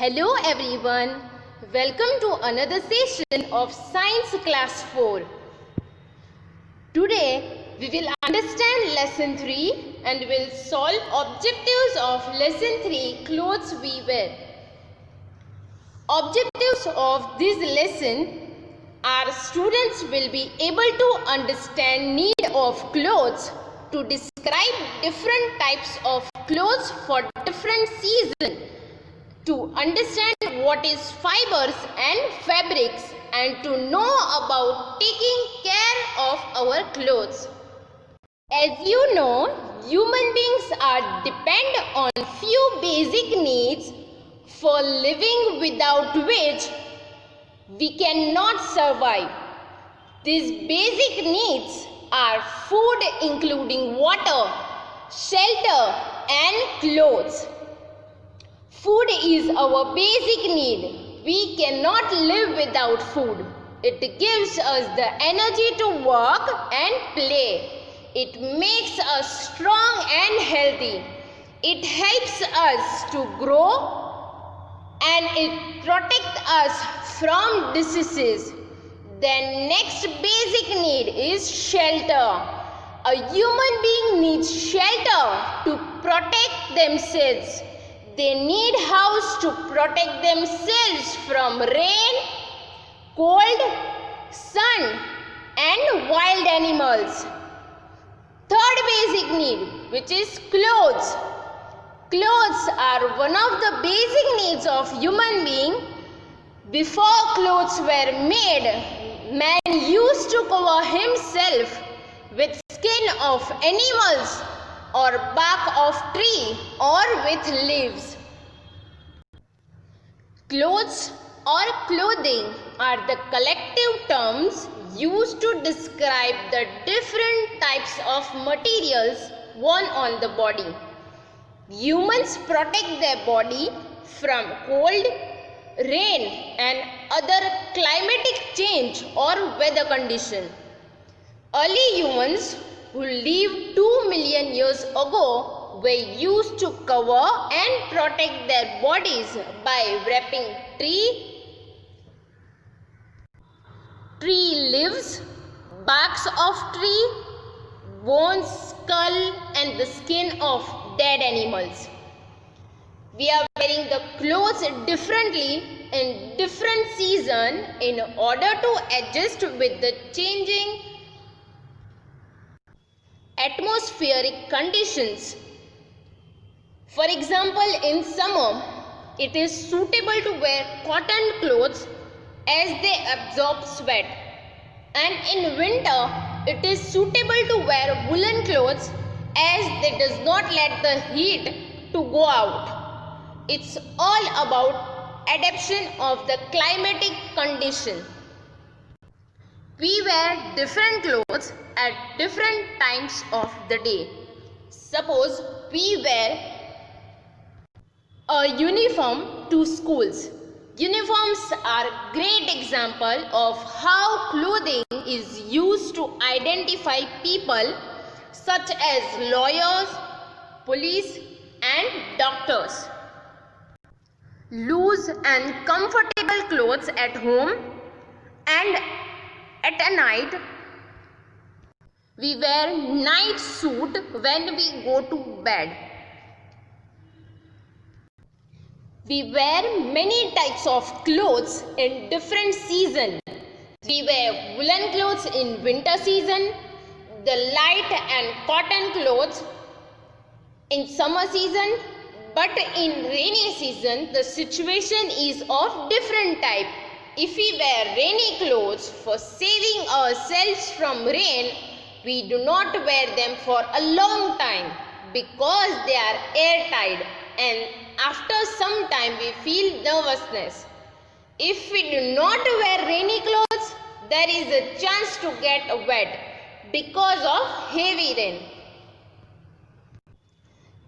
Hello everyone, welcome to another session of Science Class 4. Today we will understand Lesson 3 and will solve objectives of Lesson 3 Clothes We Wear. Objectives of this lesson are students will be able to understand need of clothes, to describe different types of clothes for different seasons, to understand what is fibers and fabrics, and to know about taking care of our clothes. As you know, human beings are depend on few basic needs for living, without which we cannot survive. These basic needs are food, including water, shelter and clothes. Food is our basic need. We cannot live without food. It gives us the energy to work and play. It makes us strong and healthy. It helps us to grow and it protects us from diseases. The next basic need is shelter. A human being needs shelter to protect themselves. They need house to protect themselves from rain, cold, sun and wild animals. Third basic need, which is clothes. Clothes are one of the basic needs of human being. Before clothes were made, man used to cover himself with skin of animals or bark of tree or with leaves. Clothes or clothing are the collective terms used to describe the different types of materials worn on the body. Humans protect their body from cold, rain and other climatic change or weather condition. Early humans who lived 2 million years ago were used to cover and protect their bodies by wrapping tree leaves, barks of tree, bones, skull and the skin of dead animals. We are wearing the clothes differently in different season in order to adjust with the changing atmospheric conditions. For example, in summer, it is suitable to wear cotton clothes as they absorb sweat, and in winter, it is suitable to wear woolen clothes as they does not let the heat to go out. It's all about adaptation of the climatic condition. We wear different clothes at different times of the day. Suppose we wear a uniform to schools. Uniforms are a great example of how clothing is used to identify people such as lawyers, police and doctors. Loose and comfortable clothes at home, and at a night we wear night suit when we go to bed. We wear many types of clothes in different seasons. We wear woolen clothes in winter season, the light and cotton clothes in summer season, but in rainy season the situation is of different type. If we wear rainy clothes for saving ourselves from rain, we do not wear them for a long time because they are airtight, and after some time we feel nervousness. If we do not wear rainy clothes, there is a chance to get wet because of heavy rain.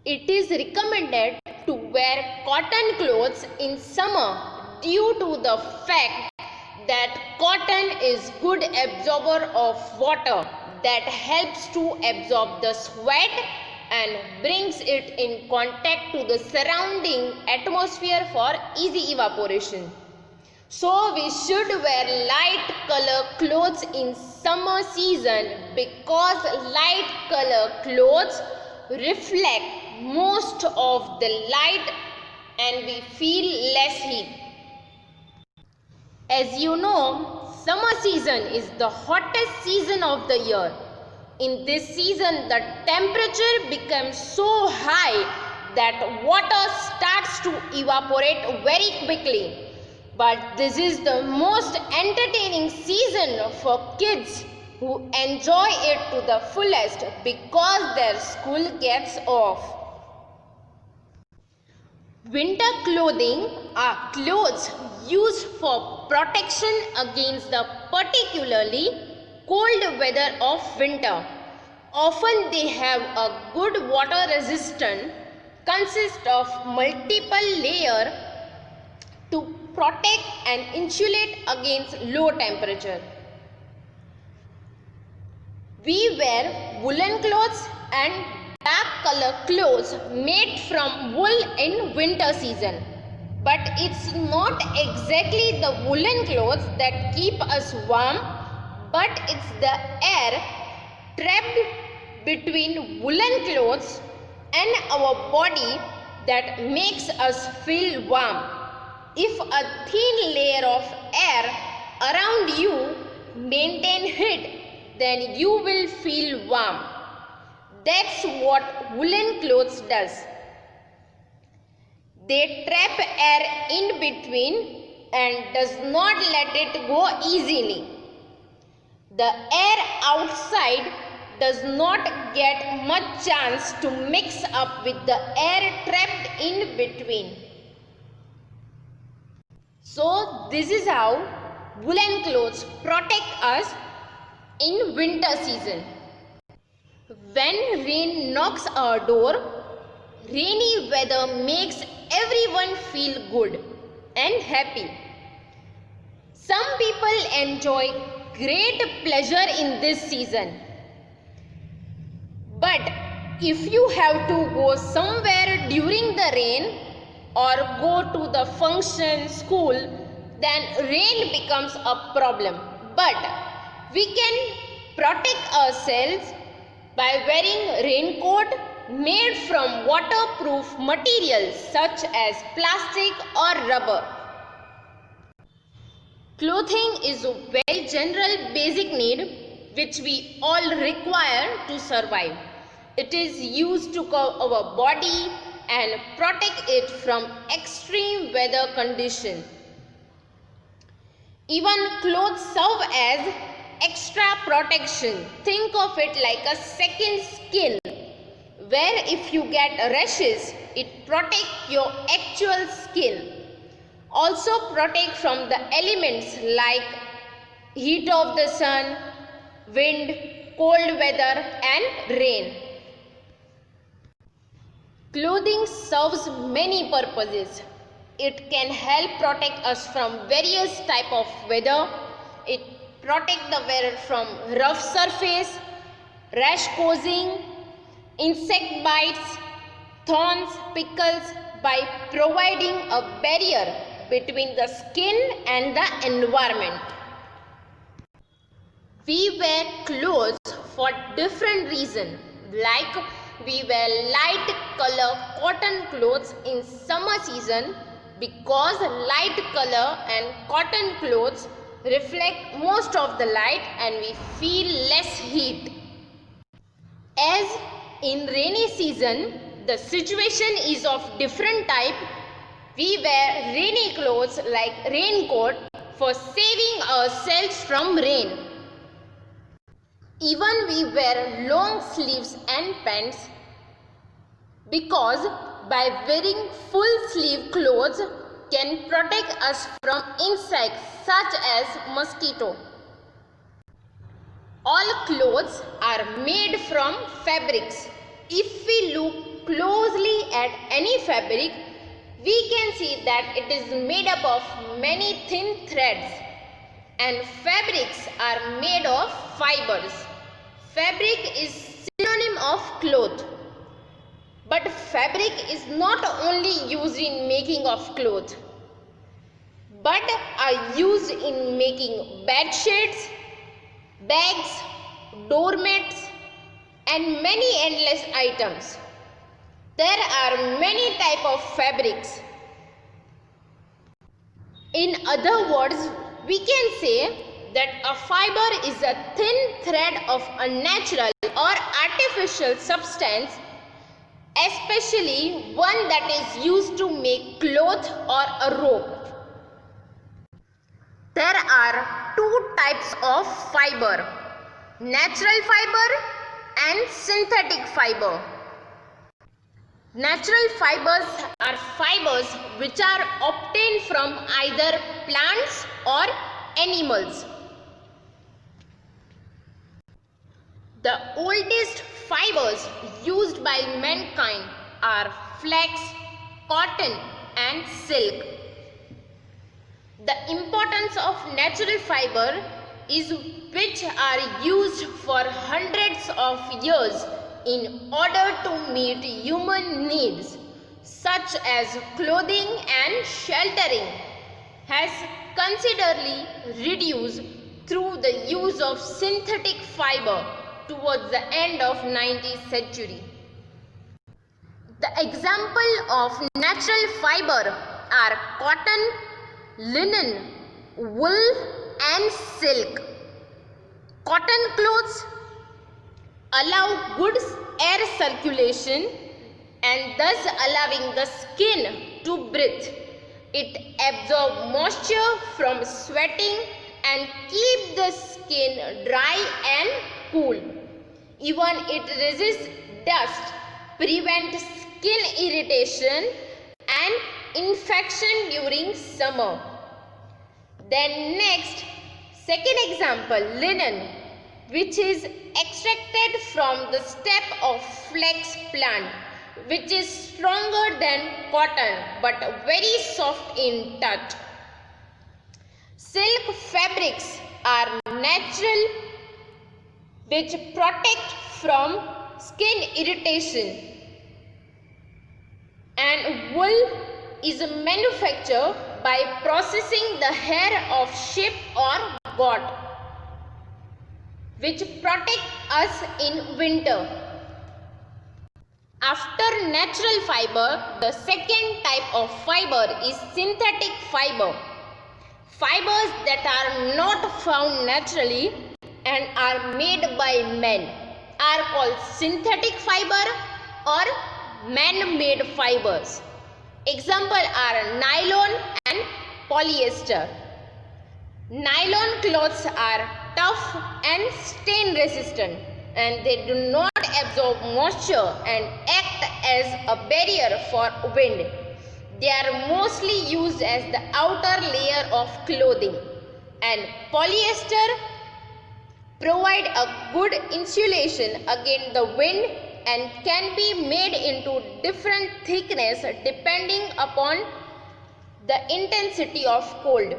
It is recommended to wear cotton clothes in summer due to the fact that cotton is good absorber of water that helps to absorb the sweat and brings it in contact to the surrounding atmosphere for easy evaporation. So we should wear light color clothes in summer season because light color clothes reflect most of the light and we feel less heat. As you know, summer season is the hottest season of the year. In this season, the temperature becomes so high that water starts to evaporate very quickly. But this is the most entertaining season for kids who enjoy it to the fullest because their school gets off. Winter clothing are clothes used for protection against the particularly cold weather of winter. Often they have a good water resistance, consist of multiple layers to protect and insulate against low temperature. We wear woolen clothes and dark color clothes made from wool in winter season. But it's not exactly the woolen clothes that keep us warm, but it's the air trapped between woolen clothes and our body that makes us feel warm. If a thin layer of air around you maintain heat, then you will feel warm. That's what woolen clothes does. They trap air in between and does not let it go easily. The air outside does not get much chance to mix up with the air trapped in between. So this is how woolen clothes protect us in winter season. When rain knocks our door, rainy weather makes everyone feel good and happy. Some people enjoy great pleasure in this season. But if you have to go somewhere during the rain or go to the function, school, then rain becomes a problem. But we can protect ourselves by wearing raincoat made from waterproof materials such as plastic or rubber. Clothing is a very general basic need which we all require to survive. It is used to cover our body and protect it from extreme weather conditions. Even clothes serve as extra protection. Think of it like a second skin, where if you get rashes, it protects your actual skin. Also protect from the elements like heat of the sun, wind, cold weather and rain. Clothing serves many purposes. It can help protect us from various type of weather. It protect the wearer from rough surface, rash causing, insect bites, thorns, prickles by providing a barrier between the skin and the environment. We wear clothes for different reasons, like we wear light color cotton clothes in summer season because light color and cotton clothes reflect most of the light and we feel less heat. As in rainy season, the situation is of different type. We wear rainy clothes like raincoat for saving ourselves from rain. Even we wear long sleeves and pants because by wearing full sleeve clothes can protect us from insects such as mosquito. All clothes are made from fabrics. If we look closely at any fabric, we can see that it is made up of many thin threads and fabrics are made of fibers. Fabric is synonym of cloth. But fabric is not only used in making of clothes, but are used in making bed sheets, bags, doormats, and many endless items. There are many types of fabrics. In other words, we can say that a fiber is a thin thread of a natural or artificial substance, especially one that is used to make cloth or a rope. There are two types of fiber: natural fiber and synthetic fiber. Natural fibers are fibers which are obtained from either plants or animals. The oldest fibers used by mankind are flax, cotton, and silk. The importance of natural fiber is which are used for hundreds of years in order to meet human needs such as clothing and sheltering, has considerably reduced through the use of synthetic fiber towards the end of 19th century. The example of natural fiber are cotton, linen, wool, and silk. Cotton clothes allow good air circulation and thus allowing the skin to breathe. It absorbs moisture from sweating and keep the skin dry and cool. Even it resists dust, prevent skin irritation and infection during summer. Then next, second example, linen, which is extracted from the stem of flax plant, which is stronger than cotton but very soft in touch. Silk fabrics are natural, which protect from skin irritation, and wool is manufactured by processing the hair of sheep or goat, which protect us in winter. After natural fiber, the second type of fiber is synthetic fiber. Fibers that are not found naturally and are made by men are called synthetic fiber or man-made fibers. Examples are nylon and polyester. Nylon cloths are tough and stain resistant, and they do not absorb moisture and act as a barrier for wind. They are mostly used as the outer layer of clothing, and polyester provide a good insulation against the wind and can be made into different thickness depending upon the intensity of cold.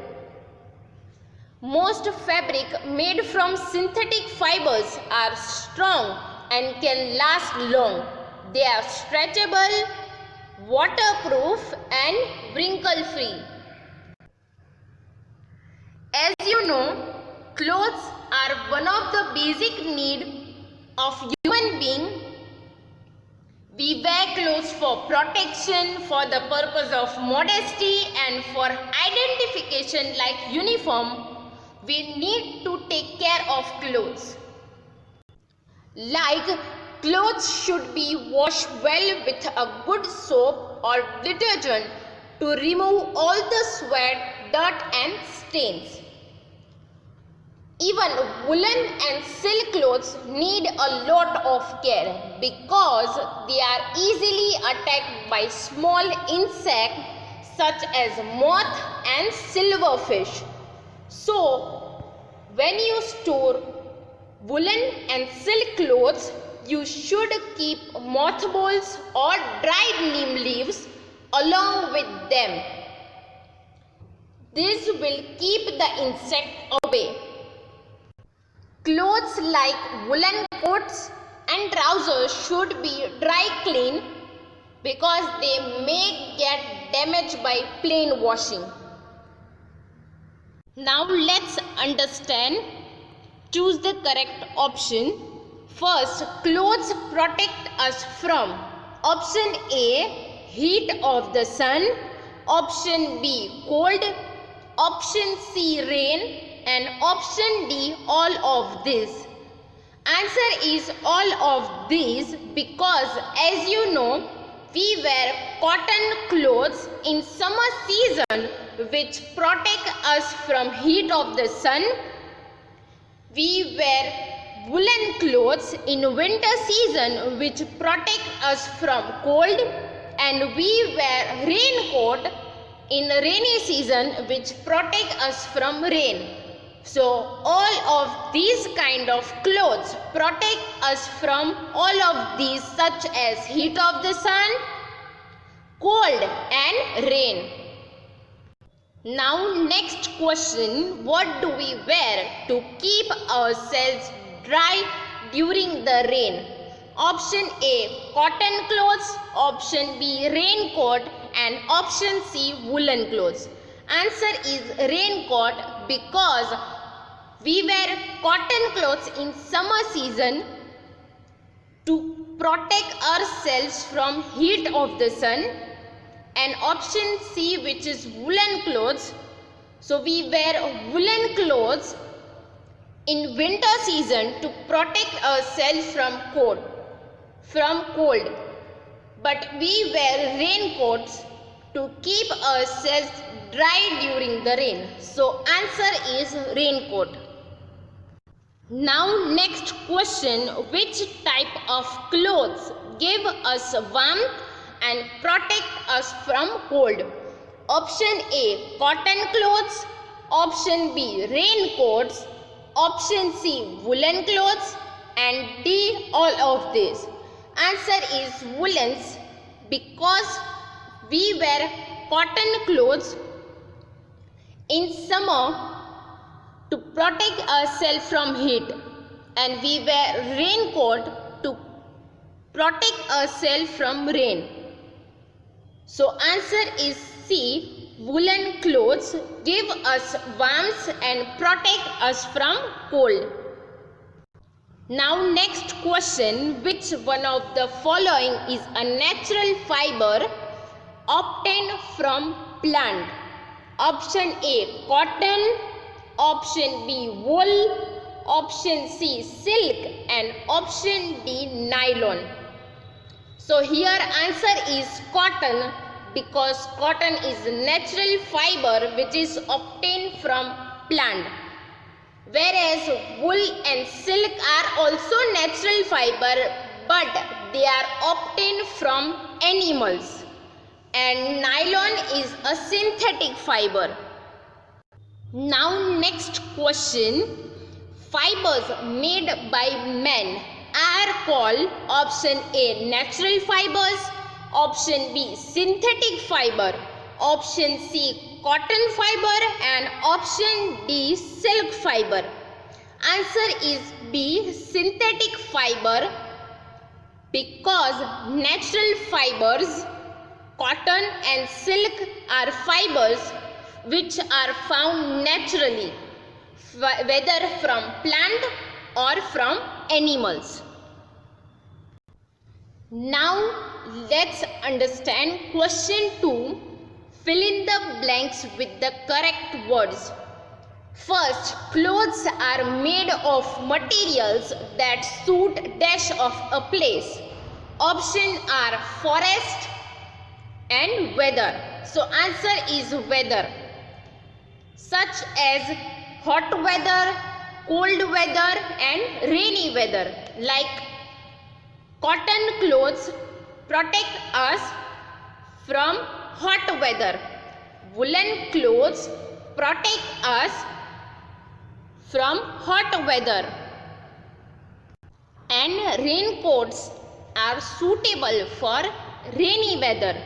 Most fabric made from synthetic fibers are strong and can last long. They are stretchable, waterproof, and wrinkle-free. As you know, clothes are one of the basic needs of human being. We wear clothes for protection, for the purpose of modesty, and for identification like uniform. We need to take care of clothes. Like clothes should be washed well with a good soap or detergent to remove all the sweat, dirt and stains. Even woolen and silk clothes need a lot of care because they are easily attacked by small insects such as moth and silverfish. So, when you store woolen and silk clothes, you should keep mothballs or dried neem leaves along with them. This will keep the insect away. Clothes like woolen coats and trousers should be dry clean because they may get damaged by plain washing. Now let's understand. Choose the correct option. First, clothes protect us from option A, heat of the sun, option B, cold, option C, rain, and option D, all of these. Answer is all of these because, as you know, we wear cotton clothes in summer season which protect us from heat of the sun. We wear woolen clothes in winter season which protect us from cold, and we wear raincoat in rainy season which protect us from rain. So all of these kind of clothes protect us from all of these, such as heat of the sun, cold and rain. Now next question, what do we wear to keep ourselves dry during the rain? Option A, cotton clothes, option B, raincoat, and option C, woolen clothes. Answer is raincoat because we wear cotton clothes in summer season to protect ourselves from heat of the sun, and option C, which is woolen clothes. So we wear woolen clothes in winter season to protect ourselves from cold. But we wear raincoats to keep ourselves dry during the rain. So answer is raincoat. Now next question, which type of clothes give us warmth and protect us from cold? Option A, cotton clothes, option B, raincoats, option C, woolen clothes, and D, all of these. Answer is woolens because we wear cotton clothes in summer to protect ourselves from heat, and we wear raincoat to protect ourselves from rain. So answer is C, woolen clothes give us warmth and protect us from cold. Now next question, which one of the following is a natural fiber obtained from plant? Option A, cotton, option B, wool, option C, silk, and option D, nylon. So here answer is cotton because cotton is natural fiber which is obtained from plant. Whereas wool and silk are also natural fiber, but they are obtained from animals, and nylon is a synthetic fiber. Now next question, fibers made by men are called option A, natural fibers, option B, synthetic fiber, option C, cotton fiber, and option D, silk fiber. Answer is B, synthetic fiber, because natural fibers, cotton and silk are fibers which are found naturally, whether from plant or from animals. Now let's understand question 2. Fill in the blanks with the correct words. First, clothes are made of materials that suit dash of a place. Option are forest and weather. So answer is weather, such as hot weather, cold weather and rainy weather. Like cotton clothes protect us from hot weather. Woolen clothes protect us from hot weather. And raincoats are suitable for rainy weather.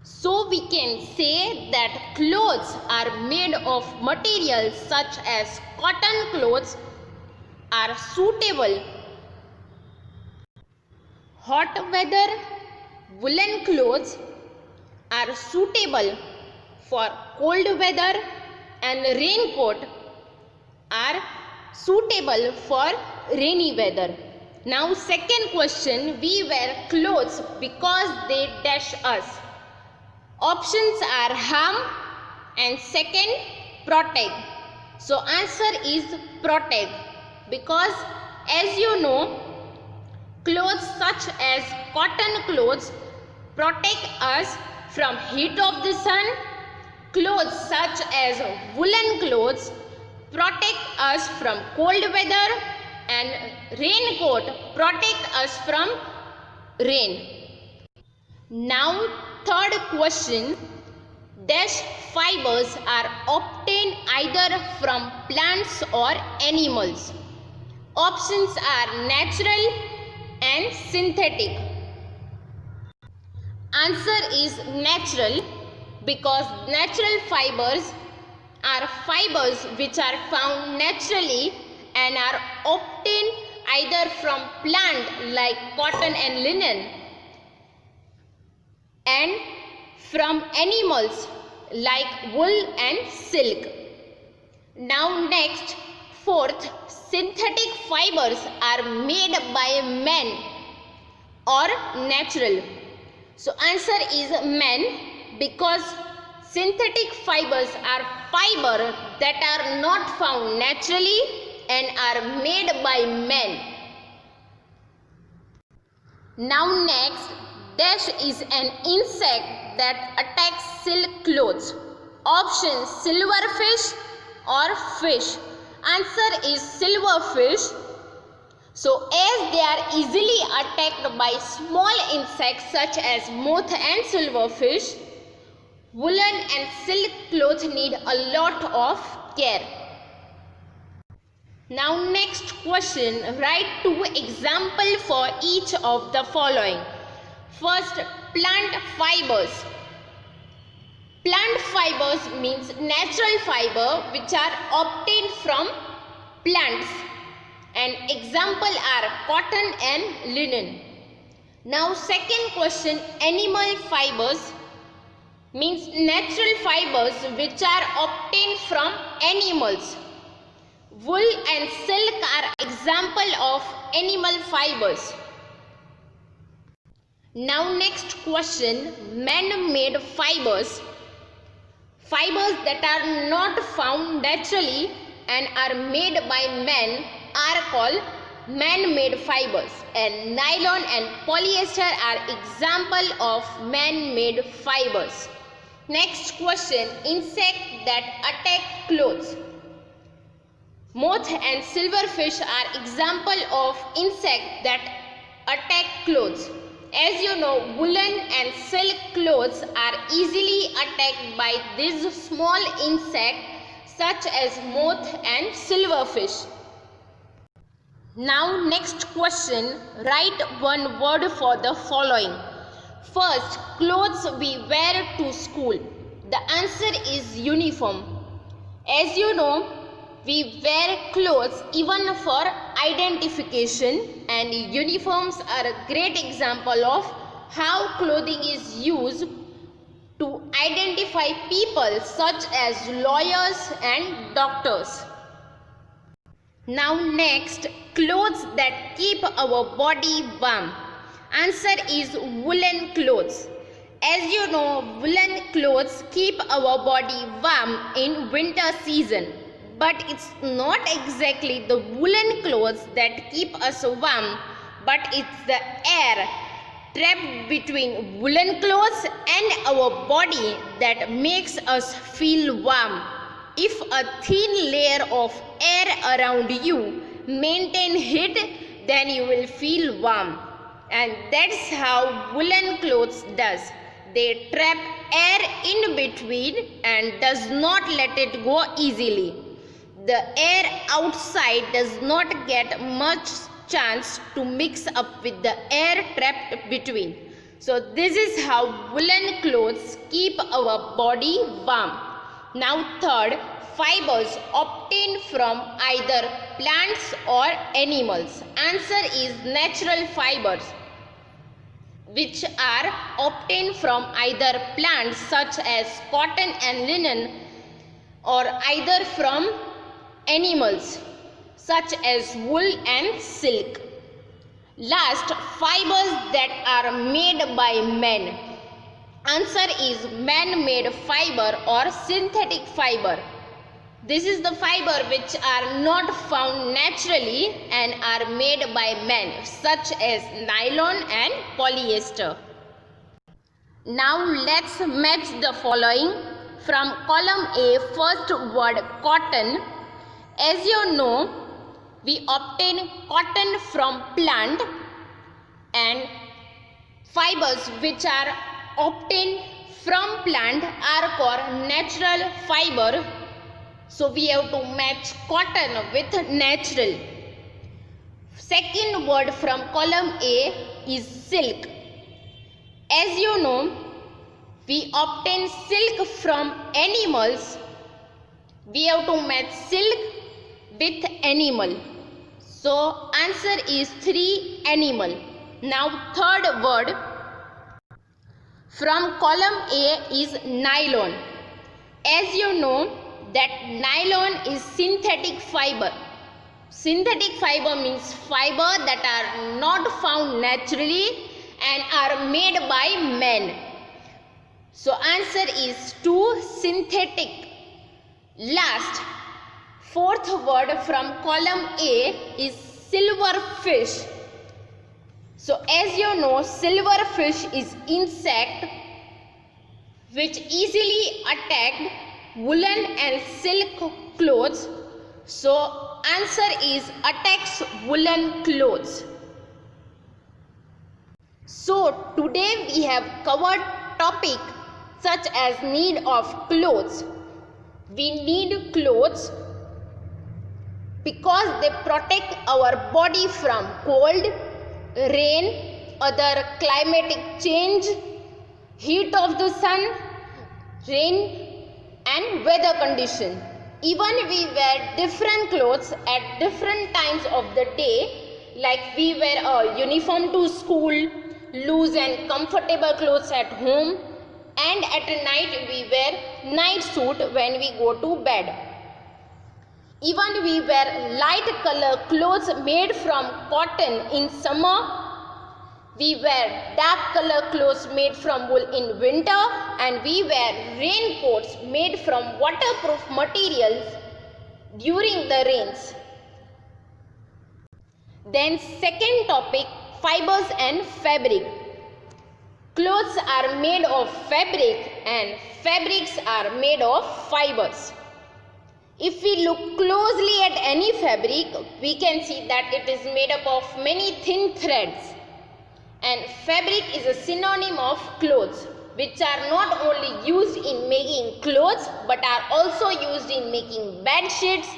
So we can say that clothes are made of materials such as cotton clothes are suitable Hot weather woolen clothes are suitable for cold weather and raincoat are suitable for rainy weather. Now second question, we wear clothes because they dash us. Options are harm and second protect. So answer is protect, because as you know, clothes such as cotton clothes protect us from heat of the sun. Clothes such as woolen clothes protect us from cold weather, and raincoat protect us from rain. Now third question, dash fibers are obtained either from plants or animals. Options are natural and synthetic. Answer is natural, because natural fibers are fibers which are found naturally and are obtained either from plant like cotton and linen, and from animals like wool and silk. Now next, fourth, synthetic fibers are made by men or natural. So answer is men, because synthetic fibers are fiber that are not found naturally and are made by men. Now next, dash is an insect that attacks silk clothes. Option silverfish or fish. Answer is silverfish. So as they are easily attacked by small insects such as moth and silverfish, woolen and silk clothes need a lot of care. Now next question, write two examples for each of the following. First, plant fibers. Plant fibers means natural fiber which are obtained from plants, and example are cotton and linen. Now second question, animal fibers means natural fibers which are obtained from animals. Wool and silk are example of animal fibers. Now next question, man-made fibers. Fibers that are not found naturally and are made by men are called man-made fibers, and nylon and polyester are example of man-made fibers. Next question, insect that attack clothes. Moth and silverfish are example of insect that attack clothes. As you know, woolen and silk clothes are easily attacked by these small insects such as moth and silverfish. Now next question, write one word for the following. First, clothes we wear to school. The answer is uniform. As you know, we wear clothes even for identification, and uniforms are a great example of how clothing is used to identify people such as lawyers and doctors. Now next, clothes that keep our body warm. Answer is woolen clothes. As you know, woolen clothes keep our body warm in winter season. But it's not exactly the woolen clothes that keep us warm, but it's the air trapped between woolen clothes and our body that makes us feel warm. If a thin layer of air around you maintain heat, then you will feel warm. And that's how woolen clothes does. They trap air in between and does not let it go easily. The air outside does not get much chance to mix up with the air trapped between. So this is how woolen clothes keep our body warm. Now third, fibers obtained from either plants or animals. Answer is natural fibers. which are obtained from either plants such as cotton and linen, or either from animals such as wool and silk. Last, fibers that are made by man. Answer is man-made fiber or synthetic fiber. This is the fiber which are not found naturally and are made by man, such as nylon and polyester. Now let's match the following. From column A, first word cotton. As you know, we obtain cotton from plant, and fibers which are obtained from plant are called natural fiber. So we have to match cotton with natural. Second word from column A is silk. As you know, we obtain silk from animals. We have to match silk with animal. So answer is 3, animal. Now third word from column A is nylon. As you know that nylon is synthetic fiber. Synthetic fiber means fiber that are not found naturally and are made by man. So answer is 2, synthetic. Last, fourth word from column A is silverfish. So as you know, silverfish is insect which easily attack woolen and silk clothes. So answer is attacks woolen clothes. So today we have covered topic such as need of clothes. We need clothes because they protect our body from cold, rain, other climatic change, heat of the sun, rain and weather condition. Even we wear different clothes at different times of the day, like we wear a uniform to school, loose and comfortable clothes at home, and at night we wear night suit when we go to bed. Even we wear light color clothes made from cotton in summer. We wear dark color clothes made from wool in winter, and we wear raincoats made from waterproof materials during the rains. Then second topic, fibers and fabric. Clothes are made of fabric and fabrics are made of fibers. If we look closely at any fabric, we can see that it is made up of many thin threads. And fabric is a synonym of clothes, which are not only used in making clothes but are also used in making bed sheets,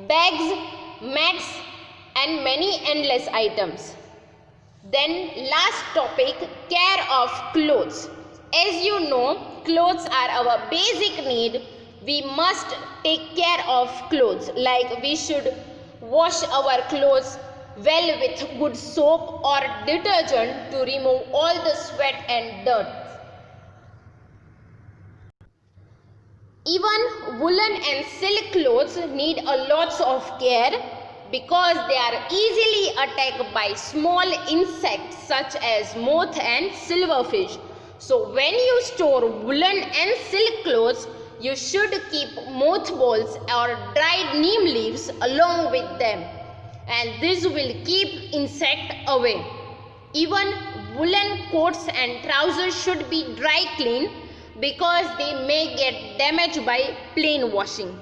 bags, mats and many endless items. Then last topic, care of clothes. As you know, clothes are our basic need. We must take care of clothes, like we should wash our clothes well with good soap or detergent to remove all the sweat and dirt. Even woolen and silk clothes need a lots of care because they are easily attacked by small insects such as moth and silverfish. So when you store woolen and silk clothes, you should keep mothballs or dried neem leaves along with them, and this will keep insect away. Even woolen coats and trousers should be dry cleaned because they may get damaged by plain washing.